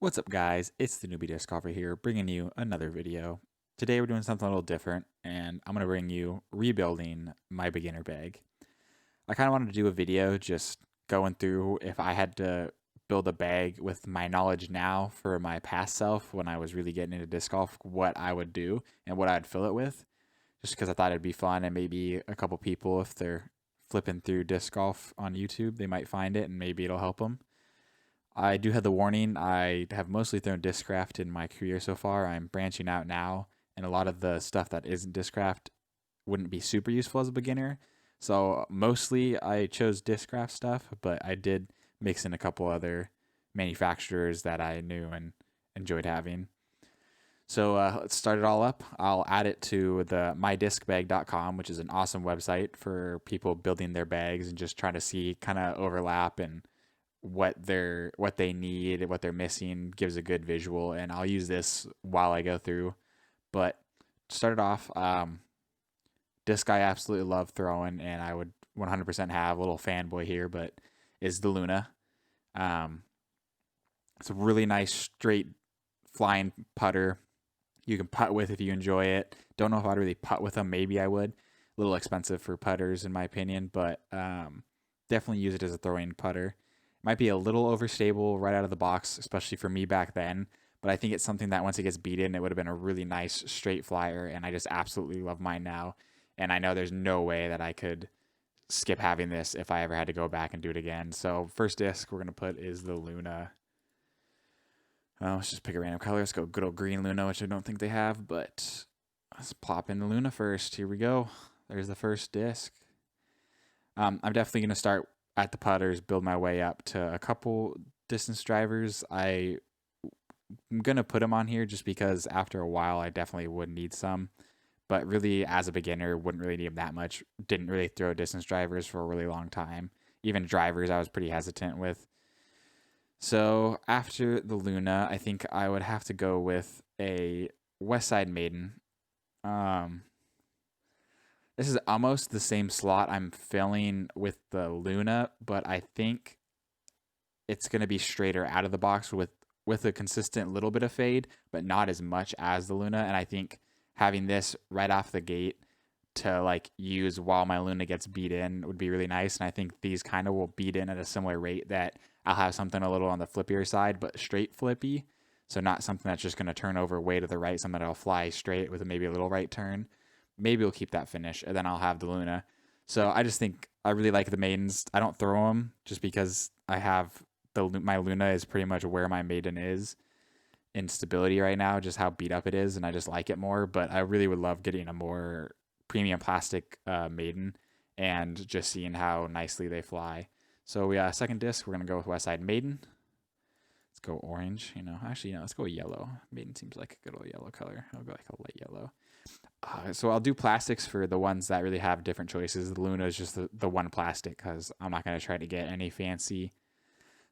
What's up, guys? It's the Newbie Disc Golfer here, bringing you another video. Today we're doing something a little different, and I'm going to bring you rebuilding my beginner bag. I kind of wanted to do a video just going through if I had to build a bag with my knowledge now for my past self when I was really getting into disc golf, what I would do and what I'd fill it with, just because I thought it'd be fun, and maybe a couple people, if they're flipping through disc golf on YouTube, they might find it and maybe it'll help them. I do have the warning. I have mostly thrown Discraft in my career so far. I'm branching out now, and a lot of the stuff that isn't Discraft wouldn't be super useful as a beginner. So mostly I chose Discraft stuff, but I did mix in a couple other manufacturers that I knew and enjoyed having. So let's start it all up. I'll add it to the mydiscbag.com, which is an awesome website for people building their bags and just trying to see kind of overlap and what they need, what they're missing, gives a good visual, and I'll use this while I go through. But to start it off, disc I absolutely love throwing, and I would 100% have a little fanboy here, but is the Luna. It's a really nice straight flying putter. You can putt with if you enjoy it. Don't know if I'd really putt with them. Maybe I would. A little expensive for putters in my opinion, but definitely use it as a throwing putter. Might be a little overstable right out of the box, especially for me back then. But I think it's something that once it gets beat in, it would have been a really nice straight flyer. And I just absolutely love mine now. And I know there's no way that I could skip having this if I ever had to go back and do it again. So first disc we're going to put is the Luna. Let's just pick a random color. Let's go good old green Luna, which I don't think they have. But let's plop in the Luna first. Here we go. There's the first disc. I'm definitely going to start at the putters, build my way up to a couple distance drivers. I'm going to put them on here just because after a while I definitely would need some. But really, as a beginner, wouldn't really need them that much. Didn't really throw distance drivers for a really long time. Even drivers I was pretty hesitant with. So after the Luna, I think I would have to go with a Westside Maiden. This is almost the same slot I'm filling with the Luna, but I think it's going to be straighter out of the box with a consistent little bit of fade, but not as much as the Luna. And I think having this right off the gate to like use while my Luna gets beat in would be really nice. And I think these kind of will beat in at a similar rate that I'll have something a little on the flippier side, but straight flippy. So not something that's just going to turn over way to the right, something that'll fly straight with maybe a little right turn. Maybe we'll keep that finish, and then I'll have the Luna. So I just think I really like the Maidens. I don't throw them just because I have my Luna is pretty much where my Maiden is in stability right now, just how beat up it is, and I just like it more. But I really would love getting a more premium plastic Maiden and just seeing how nicely they fly. So we second disc, we're going to go with Westside Maiden. Let's go orange. Actually, let's go yellow. Maiden seems like a good old yellow color. I'll go like a light yellow. So I'll do plastics for the ones that really have different choices. The Luna is just the one plastic because I'm not going to try to get any fancy.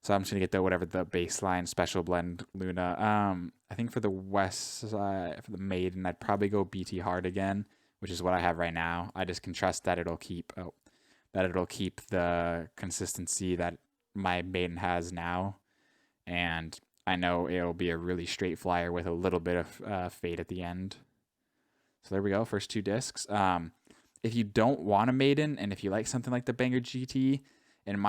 So I'm just going to get whatever the baseline special blend Luna. I think for the West side, for the Maiden, I'd probably go BT Hard again, which is what I have right now. I just can trust that it'll keep the consistency that my Maiden has now. And I know it'll be a really straight flyer with a little bit of fade at the end. So there we go, first two discs. If you don't want a Maiden, and if you like something like the Banger GT, and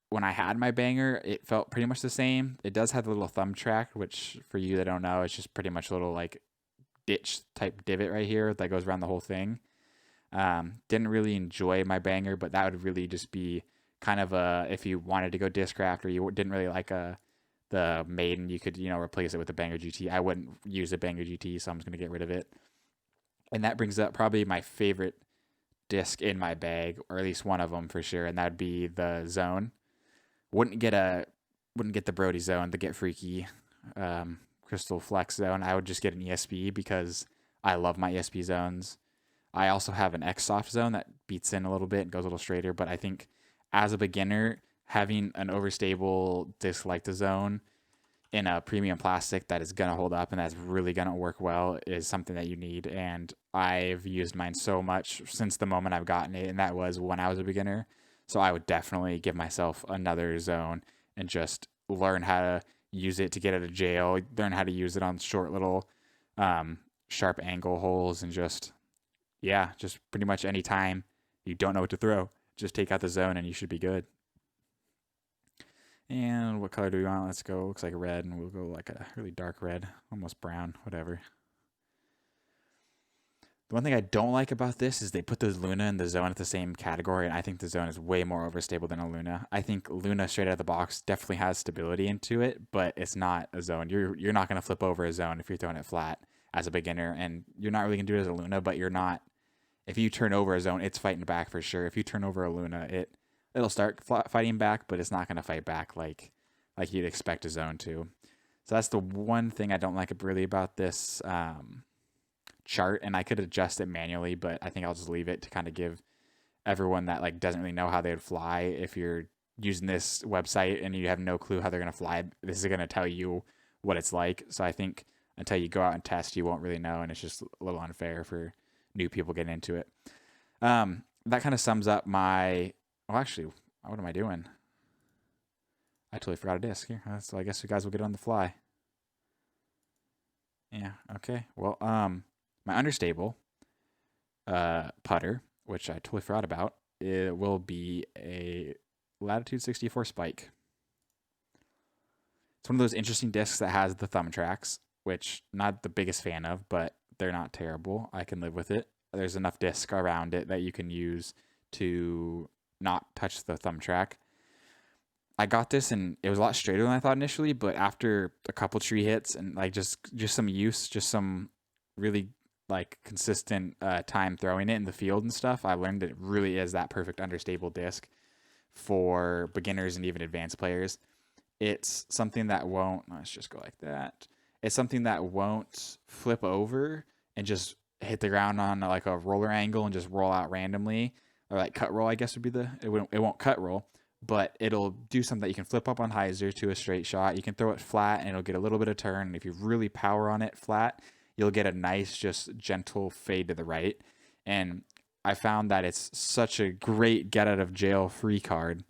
when I had my Banger, it felt pretty much the same. It does have the little thumb track, which for you that don't know, it's just pretty much a little like ditch type divot right here that goes around the whole thing. Didn't really enjoy my Banger, but that would really just be kind of if you wanted to go Discraft or you didn't really like the Maiden, you could replace it with the Banger GT. I wouldn't use a Banger GT, so I'm just gonna get rid of it. And that brings up probably my favorite disc in my bag, or at least one of them for sure, and that'd be the Zone. Wouldn't get the Brody Zone, the Get Freaky Crystal Flex Zone. I would just get an ESP because I love my ESP zones. I also have an X Soft Zone that beats in a little bit and goes a little straighter, but I think as a beginner, having an overstable disc like the Zone in a premium plastic that is going to hold up and that's really going to work well is something that you need. And I've used mine so much since the moment I've gotten it, and that was when I was a beginner. So I would definitely give myself another Zone and just learn how to use it to get out of jail, learn how to use it on short little um, sharp angle holes, and just, yeah, just pretty much any time you don't know what to throw, just take out the zone and you should be good. And what color do we want? Let's go, looks like red, and we'll go like a really dark red, almost brown, whatever. The one thing I don't like about this is they put the Luna and the Zone at the same category, and I think the Zone is way more overstable than a Luna. I think Luna straight out of the box definitely has stability into it, but it's not a Zone. You're not going to flip over a Zone if you're throwing it flat as a beginner, and you're not really going to do it as a Luna, but you're not. If you turn over a Zone, it's fighting back for sure. If you turn over a Luna, it'll start fighting back, but it's not going to fight back like you'd expect a Zone to. So that's the one thing I don't like really about this chart, and I could adjust it manually, but I think I'll just leave it to kind of give everyone that like doesn't really know how they would fly. If you're using this website and you have no clue how they're going to fly, this is going to tell you what it's like. So I think until you go out and test, you won't really know, and it's just a little unfair for new people getting into it. That kind of sums up my, well, actually, what am I doing? I totally forgot a disc here. So I guess you guys will get on the fly. Yeah, okay. Well, my Understable putter, which I totally forgot about, it will be a Latitude 64 spike. It's one of those interesting discs that has the thumb tracks, which not the biggest fan of, but they're not terrible. I can live with it. There's enough disc around it that you can use to not touch the thumb track. I got this and it was a lot straighter than I thought initially, but after a couple tree hits and like just some use, just some really like consistent time throwing it in the field and stuff, I learned that it really is that perfect understable disc for beginners and even advanced players. It's something that won't, let's just go like that. It's something that won't flip over and just hit the ground on like a roller angle and just roll out randomly, or like cut roll, I guess would be it won't cut roll, but it'll do something that you can flip up on hyzer to a straight shot. You can throw it flat and it'll get a little bit of turn. And if you really power on it flat, you'll get a nice, just gentle fade to the right. And I found that it's such a great get out of jail free card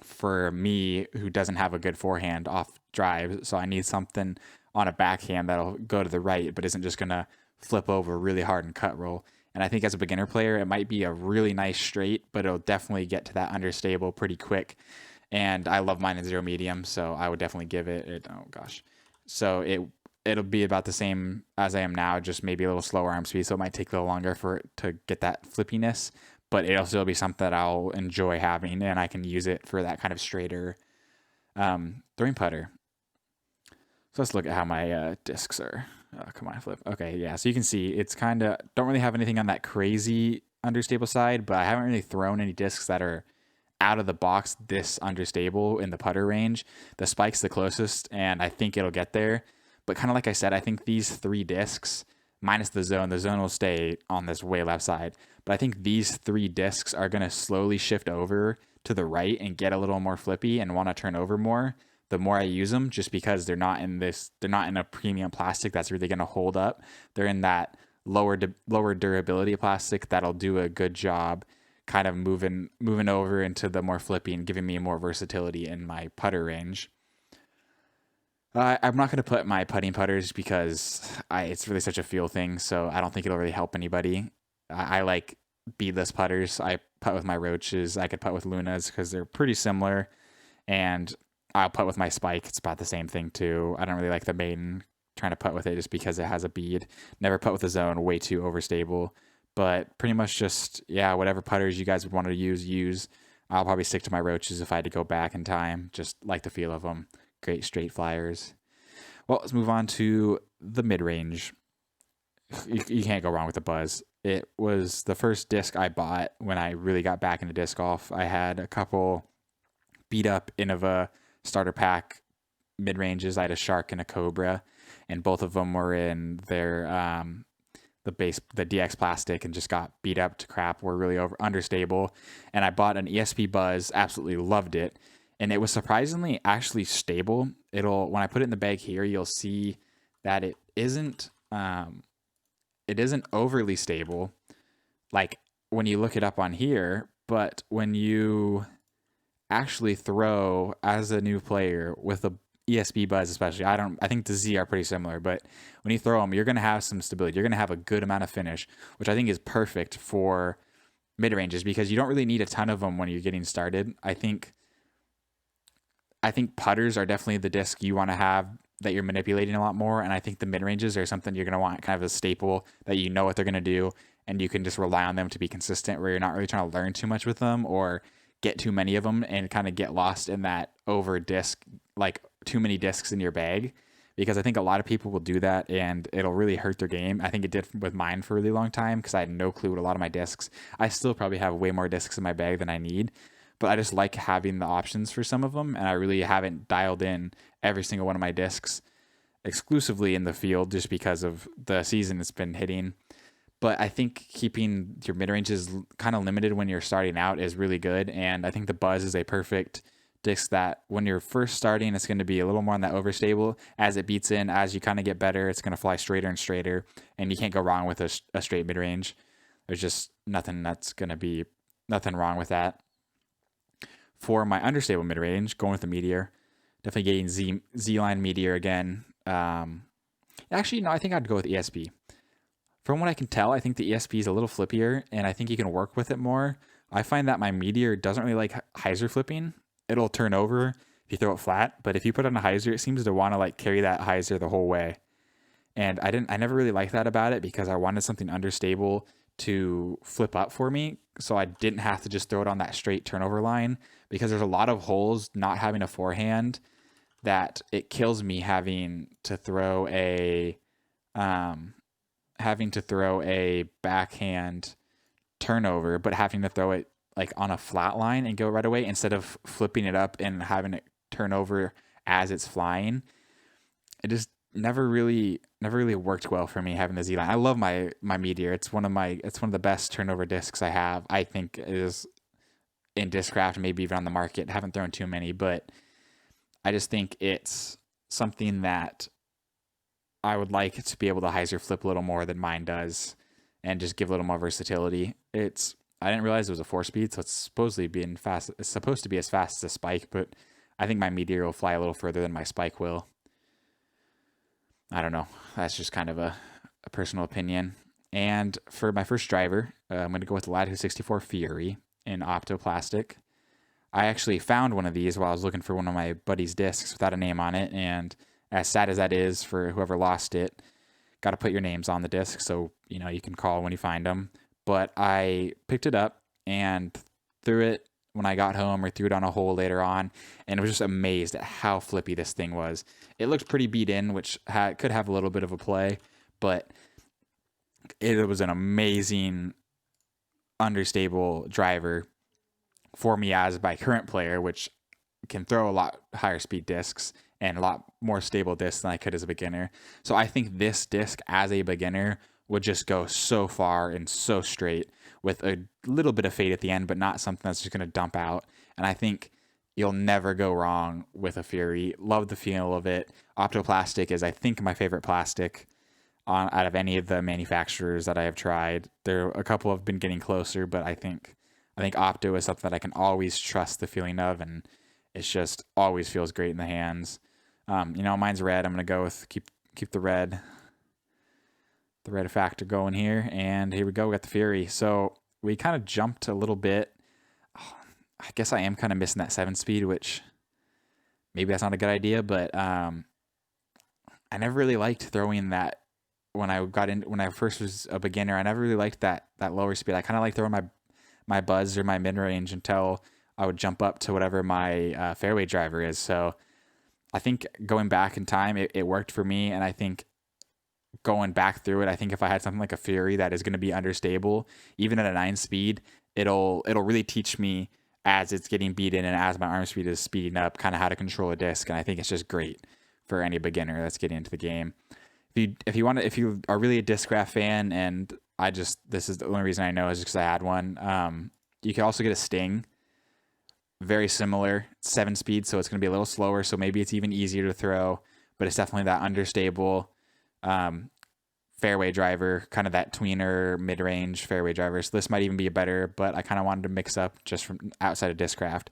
for me who doesn't have a good forehand off drive. So I need something on a backhand that'll go to the right, but isn't just going to flip over really hard and cut roll. And I think as a beginner player, it might be a really nice straight, but it'll definitely get to that understable pretty quick. And I love mine in zero medium, so I would definitely give it, oh gosh. So it'll be about the same as I am now, just maybe a little slower arm speed, so it might take a little longer for it to get that flippiness, but it'll still be something that I'll enjoy having, and I can use it for that kind of straighter throwing putter. So let's look at how my discs are. Oh, come on, flip. Okay, yeah, so you can see it's kind of, don't really have anything on that crazy understable side, but I haven't really thrown any discs that are out of the box this understable in the putter range. The spike's the closest, and I think it'll get there. But kind of like I said, I think these three discs, minus the zone will stay on this way left side. But I think these three discs are going to slowly shift over to the right and get a little more flippy and want to turn over more the more I use them, just because they're not in a premium plastic that's really going to hold up. They're in that lower durability plastic that'll do a good job kind of moving over into the more flippy and giving me more versatility in my putter range. I'm not going to put my putting putters because it's really such a feel thing, so I don't think it'll really help anybody. I like beadless putters. I putt with my Roaches. I could putt with Lunas because they're pretty similar, and I'll putt with my Spike. It's about the same thing too. I don't really like the Maiden trying to putt with it just because it has a bead. Never putt with the Zone. Way too overstable. But pretty much just, yeah, whatever putters you guys would want to use. I'll probably stick to my Roaches if I had to go back in time. Just like the feel of them. Great straight flyers. Well, let's move on to the mid-range. You can't go wrong with the Buzz. It was the first disc I bought when I really got back into disc golf. I had a couple beat up Innova starter pack mid-ranges. I had a Shark and a Cobra, and both of them were in their the DX plastic and just got beat up to crap. Were really understable. And I bought an ESP Buzz, absolutely loved it. And it was surprisingly actually stable. When I put it in the bag here, you'll see that it isn't overly stable, like when you look it up on here, but when you actually throw as a new player with a ESP buds especially. I think the Z are pretty similar, but when you throw them, you're going to have some stability. You're going to have a good amount of finish, which I think is perfect for mid ranges because you don't really need a ton of them when you're getting started. I think putters are definitely the disc you want to have that you're manipulating a lot more, and I think the mid ranges are something you're going to want kind of a staple that you know what they're going to do, and you can just rely on them to be consistent, where you're not really trying to learn too much with them or get too many of them and kind of get lost in that over disc, like too many discs in your bag. Because I think a lot of people will do that and it'll really hurt their game. I think it did with mine for a really long time because I had no clue what a lot of my discs. I still probably have way more discs in my bag than I need, but I just like having the options for some of them, and I really haven't dialed in every single one of my discs exclusively in the field just because of the season it's been hitting. But I think keeping your mid ranges kind of limited when you're starting out is really good, and I think the Buzz is a perfect disc that when you're first starting, it's going to be a little more on that overstable. As it beats in, as you kind of get better, it's going to fly straighter and straighter, and you can't go wrong with a straight mid range. There's just nothing wrong with that. For my understable mid range, going with the Meteor, definitely getting Z line Meteor again. Actually, no, I think I'd go with ESP. From what I can tell, I think the ESP is a little flippier, and I think you can work with it more. I find that my Meteor doesn't really like hyzer flipping. It'll turn over if you throw it flat, but if you put it on a hyzer, it seems to want to like carry that hyzer the whole way. And I never really liked that about it because I wanted something understable to flip up for me, so I didn't have to just throw it on that straight turnover line, because there's a lot of holes not having a forehand that it kills me having to throw a backhand turnover, but having to throw it like on a flat line and go right away instead of flipping it up and having it turn over as it's flying. It just never really worked well for me having the Z line. I love my Meteor. It's one of the best turnover discs I have. I think it is in Discraft, maybe even on the market. I haven't thrown too many, but I just think it's something that I would like to be able to hyzer flip a little more than mine does, and just give a little more versatility. I didn't realize it was a 4-speed, so it's supposed to be as fast as a Spike, but I think my Meteor will fly a little further than my Spike will. I don't know. That's just kind of a personal opinion. And for my first driver, I'm going to go with the Latitude 64 Fury in Optoplastic. I actually found one of these while I was looking for one of my buddy's discs without a name on it, and as sad as that is for whoever lost it, got to put your names on the disc so you can call when you find them. But I picked it up and threw it when I got home, or threw it on a hole later on, and I was just amazed at how flippy this thing was. It looked pretty beat in, which could have a little bit of a play, but it was an amazing understable driver for me as my current player, which can throw a lot higher speed discs and a lot more stable discs than I could as a beginner. So I think this disc as a beginner would just go so far and so straight with a little bit of fade at the end, but not something that's just going to dump out. And I think you'll never go wrong with a Fury. Love the feel of it. Optoplastic is, I think, my favorite plastic out of any of the manufacturers that I have tried. A couple have been getting closer, but I think Opto is something that I can always trust the feeling of, and it just always feels great in the hands. Mine's red. I'm going to go with keep the red factor going here, and here we go. We got the Fury. So we kind of jumped a little bit. I guess I am kind of missing that 7-speed, which maybe that's not a good idea, but I never really liked throwing that when I first was a beginner. I never really liked that lower speed. I kind of like throwing my Buzz or my mid-range until I would jump up to whatever my fairway driver is. So I think going back in time, it worked for me, and I think going back through it, I think if I had something like a Fury that is going to be understable, even at a 9-speed, it'll really teach me as it's getting beat in and as my arm speed is speeding up, kind of how to control a disc. And I think it's just great for any beginner that's getting into the game. If you are really a Discraft fan, and this is the only reason I know is because I had one. You can also get a Sting, very similar, 7-speed, so it's going to be a little slower. So maybe it's even easier to throw, but it's definitely that understable fairway driver, kind of that tweener mid-range fairway driver. So this might even be better, but I kind of wanted to mix up just from outside of Discraft.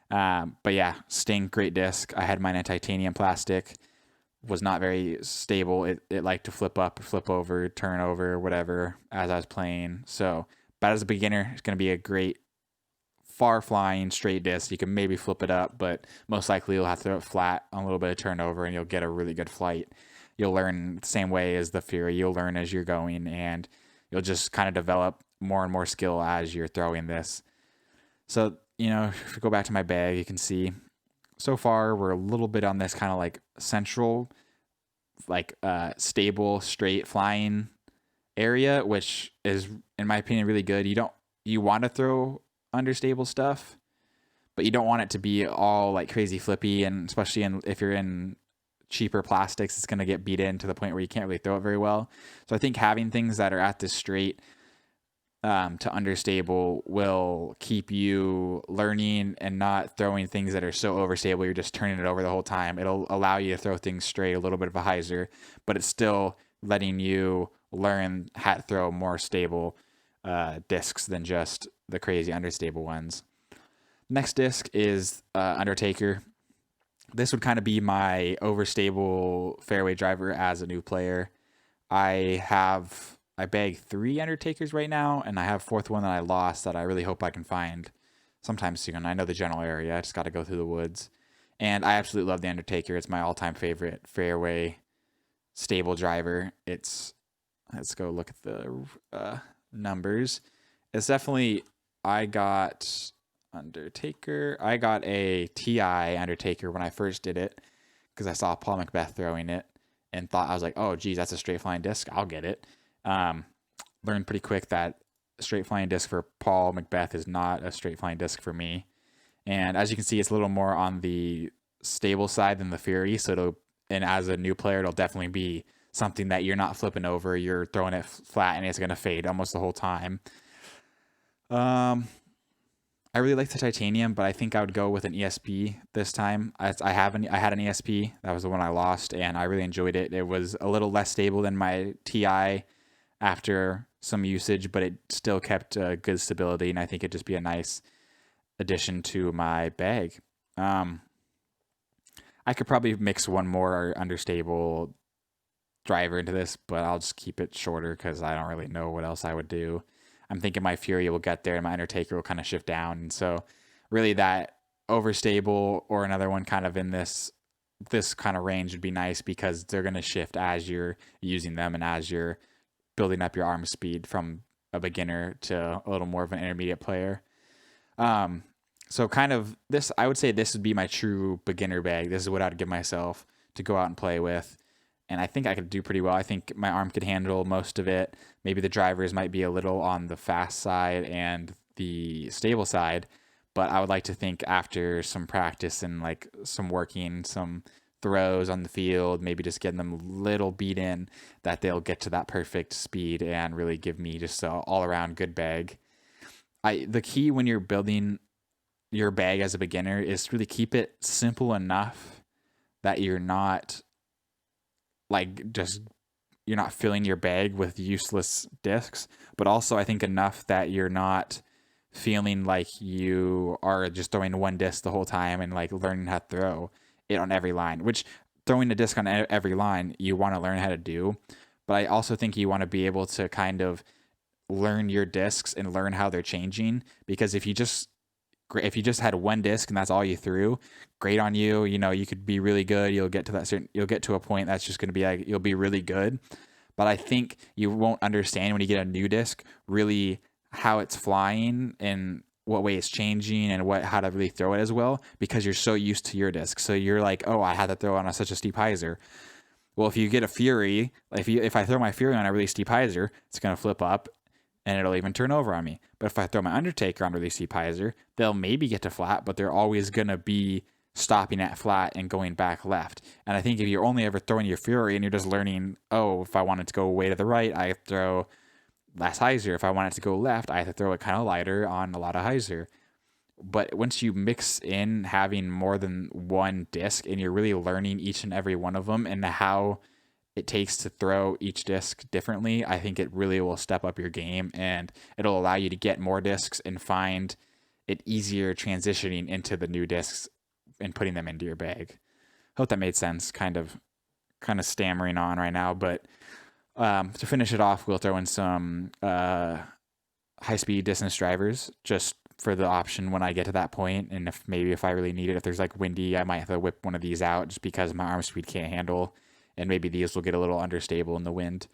But yeah, Sting, great disc. I had mine in titanium plastic. Was not very stable. It liked to flip up, flip over, turn over, whatever as I was playing. So, but as a beginner, it's going to be a great far flying straight disc. You can maybe flip it up, but most likely you'll have to throw it flat on a little bit of turnover and you'll get a really good flight. You'll learn the same way as the Fury. You'll learn as you're going and you'll just kind of develop more and more skill as you're throwing this. So, if we go back to my bag, you can see so far we're a little bit on this kind of like central, like stable, straight flying area, which is, in my opinion, really good. You want to throw understable stuff, but you don't want it to be all like crazy flippy, and especially if you're in cheaper plastics, it's going to get beat in to the point where you can't really throw it very well. So I think having things that are at this straight to understable will keep you learning and not throwing things that are so overstable you're just turning it over the whole time. It'll allow you to throw things straight, a little bit of a hyzer, but it's still letting you learn how to throw more stable discs than just the crazy understable ones. Next disc is Undertaker. This would kind of be my overstable fairway driver as a new player. I bag 3 Undertakers right now, and I have a 4th one that I lost that I really hope I can find sometime soon. I know the general area. I just got to go through the woods. And I absolutely love the Undertaker. It's my all-time favorite fairway stable driver. Let's go look at the numbers. It's definitely, I got Undertaker. I got a TI Undertaker when I first did it because I saw Paul Macbeth throwing it and thought, I was like, oh, geez, that's a straight flying disc. I'll get it. Learned pretty quick that straight flying disc for Paul Macbeth is not a straight flying disc for me. And as you can see, it's a little more on the stable side than the Fury. And as a new player, it'll definitely be something that you're not flipping over. You're throwing it flat and it's going to fade almost the whole time. I really like the titanium, but I think I would go with an ESP this time. I had an ESP. That was the one I lost, and I really enjoyed it. It was a little less stable than my TI after some usage, but it still kept good stability, and I think it'd just be a nice addition to my bag. I could probably mix one more understable driver into this, but I'll just keep it shorter because I don't really know what else I would do. I'm thinking my Fury will get there and my Undertaker will kind of shift down. And so really that Overstable or another one kind of in this kind of range would be nice because they're going to shift as you're using them and as you're building up your arm speed from a beginner to a little more of an intermediate player. So kind of this, I would say this would be my true beginner bag. This is what I'd give myself to go out and play with. And I think I could do pretty well. I think my arm could handle most of it. Maybe the drivers might be a little on the fast side and the stable side, but I would like to think after some practice and like some working, some throws on the field, maybe just getting them a little beat in, that they'll get to that perfect speed and really give me just an all-around good bag. The key when you're building your bag as a beginner is to really keep it simple enough that you're not you're not filling your bag with useless discs, but also I think enough that you're not feeling like you are just throwing one disc the whole time and like learning how to throw it on every line, which throwing a disc on every line you want to learn how to do. But I also think you want to be able to kind of learn your discs and learn how they're changing, because if you just had one disc and that's all you threw, great on you. You could be really good. You'll get to a point that's just going to be like, you'll be really good. But I think you won't understand when you get a new disc really how it's flying and what way it's changing and how to really throw it as well, because you're so used to your disc. So you're like, oh, I had to throw on such a steep hyzer. Well, if you get a Fury, if I throw my Fury on a really steep hyzer, it's going to flip up and it'll even turn over on me. But if I throw my Undertaker on really steep hyzer, they'll maybe get to flat, but they're always going to be stopping at flat and going back left. And I think if you're only ever throwing your Fury and you're just learning, oh, if I want it to go way to the right, I throw less hyzer. If I want it to go left, I have to throw it kind of lighter on a lot of hyzer. But once you mix in having more than one disc and you're really learning each and every one of them and how it takes to throw each disc differently, I think it really will step up your game and it'll allow you to get more discs and find it easier transitioning into the new discs and putting them into your bag. Hope that made sense. Kind of stammering on right now, but to finish it off, we'll throw in some high-speed distance drivers just for the option when I get to that point. And if I really need it, if there's like windy, I might have to whip one of these out just because my arm speed can't handle. And maybe these will get a little understable in the wind.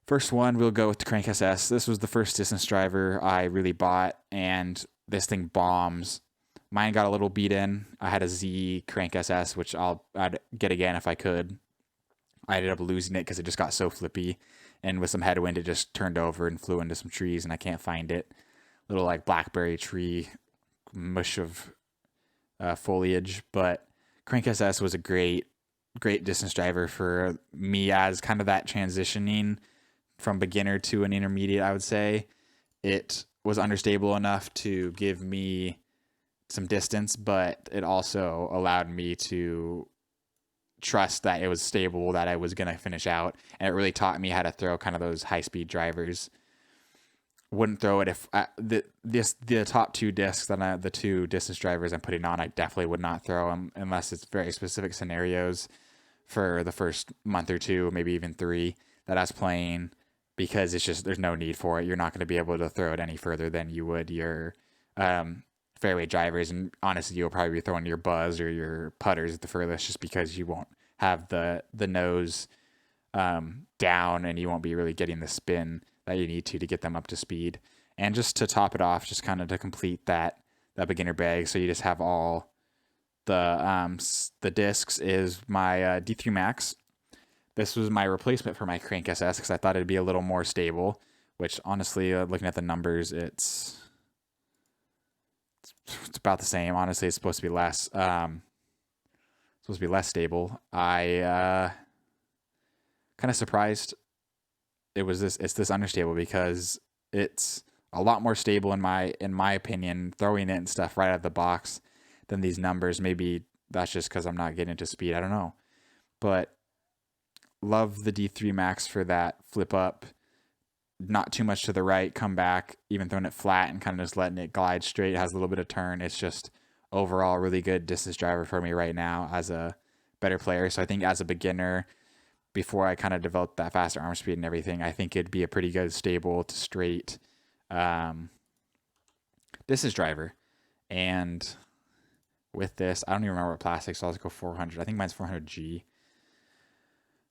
First one, we'll go with the Crank SS. This was the first distance driver I really bought, and this thing bombs. Mine got a little beat in. I had a Z Crank SS, which I'd get again if I could. I ended up losing it because it just got so flippy, and with some headwind, it just turned over and flew into some trees, and I can't find it. Little like blackberry tree mush of foliage, but Crank SS was a great distance driver for me as kind of that transitioning from beginner to an intermediate. I would say it was understable enough to give me some distance, but it also allowed me to trust that it was stable, that I was going to finish out. And it really taught me how to throw kind of those high speed drivers. Wouldn't throw it if the top two discs that the two distance drivers I'm putting on, I definitely would not throw them unless it's very specific scenarios for the first month or two, maybe even 3 that I was playing, because it's just, there's no need for it. You're not going to be able to throw it any further than you would your fairway drivers. And honestly, you'll probably be throwing your buzz or your putters at the furthest just because you won't have the nose down, and you won't be really getting the spin that you need to get them up to speed. And just to top it off, just kind of to complete that beginner bag, so you just have all the discs, is my D3 Max. This was my replacement for my Crank SS because I thought it'd be a little more stable, which honestly, looking at the numbers, it's about the same. Honestly, it's supposed to be less. Stable. I kind of surprised it's this Understable, because it's a lot more stable in my opinion, throwing it and stuff right out of the box than these numbers. Maybe that's just because I'm not getting into speed. I don't know, but love the D3 Max for that flip up, not too much to the right, come back, even throwing it flat and kind of just letting it glide straight. It has a little bit of turn. It's just overall really good distance driver for me right now as a better player. So I think as a beginner, before I kind of developed that faster arm speed and everything, I think it'd be a pretty good stable to straight distance driver. And with this, I don't even remember what plastic, so I'll just go 400. I think mine's 400G.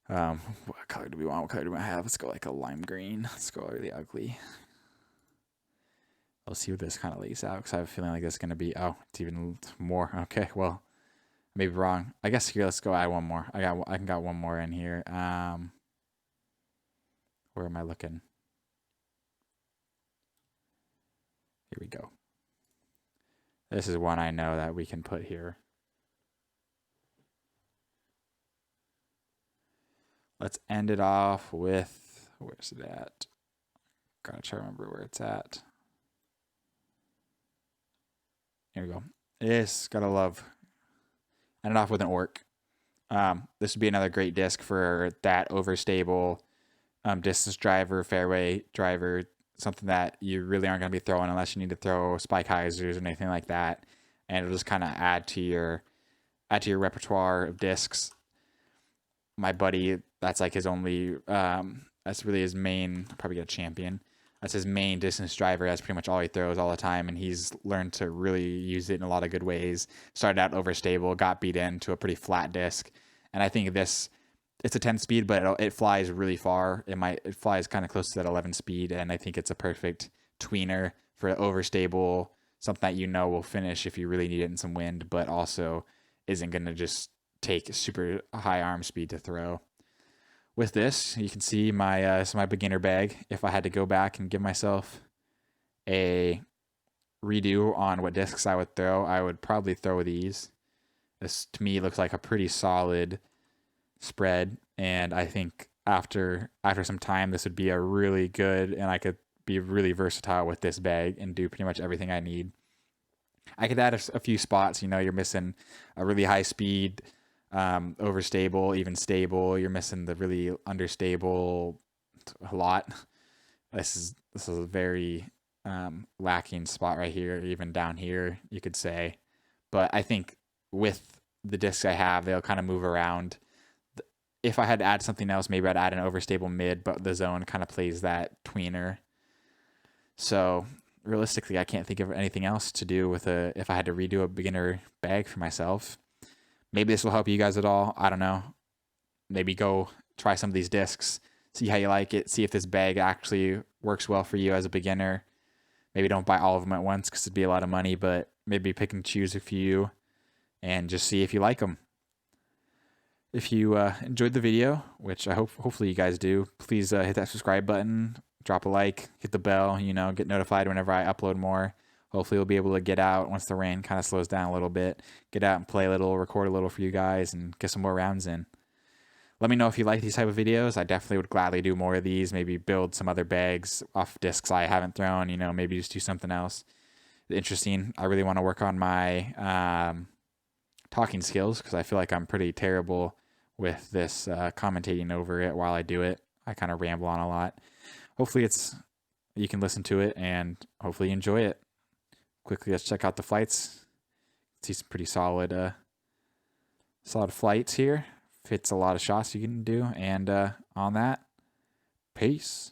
What color do we want? What color do I have? Let's go like a lime green. Let's go really ugly. Let's see what this kind of lays out, because I have a feeling like this is going to be, oh, it's even more. Okay, well, maybe wrong. I guess here, let's go add one more. I got one more in here. Where am I looking? Here we go. This is one I know that we can put here. Let's end it off with, where's it at? Gotta try to remember where it's at. Here we go. Yes, gotta love. End it off with an orc. This would be another great disc for that overstable distance driver, fairway driver, something that you really aren't going to be throwing unless you need to throw spike hyzers or anything like that. And it'll just kind of add to your repertoire of discs. My buddy, that's like his only, that's really his main, probably get a champion. That's his main distance driver. That's pretty much all he throws all the time. And he's learned to really use it in a lot of good ways. Started out overstable, got beat into a pretty flat disc. And I think it's a 10 speed, but it flies really far. It flies kind of close to that 11 speed. And I think it's a perfect tweener for overstable, something that you know will finish if you really need it in some wind, but also isn't going to just take super high arm speed to throw. With this, you can see my beginner bag. If I had to go back and give myself a redo on what discs I would throw, I would probably throw these. This to me looks like a pretty solid spread, and I think after some time this would be a really good, and I could be really versatile with this bag and do pretty much everything I need. I could add a few spots. You know, you're missing a really high speed overstable, even stable. You're missing the really understable a lot. This is a very lacking spot right here, even down here, you could say. But I think with the discs I have, they'll kind of move around. If I had to add something else, maybe I'd add an overstable mid, but the zone kind of plays that tweener. So realistically, I can't think of anything else to do with if I had to redo a beginner bag for myself. Maybe this will help you guys at all. I don't know. Maybe go try some of these discs, see how you like it, see if this bag actually works well for you as a beginner. Maybe don't buy all of them at once because it'd be a lot of money, but maybe pick and choose a few and just see if you like them. If you enjoyed the video, which I hopefully you guys do, please hit that subscribe button, drop a like, hit the bell, get notified whenever I upload more. Hopefully we'll be able to get out once the rain kind of slows down a little bit, get out and play a little, record a little for you guys, and get some more rounds in. Let me know if you like these type of videos. I definitely would gladly do more of these, maybe build some other bags off discs I haven't thrown, maybe just do something else interesting. I really want to work on my talking skills because I feel like I'm pretty terrible with this commentating over it while I do it. I kind of ramble on a lot. Hopefully you can listen to it and hopefully enjoy it. Quickly, let's check out the flights. See some pretty solid flights here. Fits a lot of shots you can do. And on that, peace.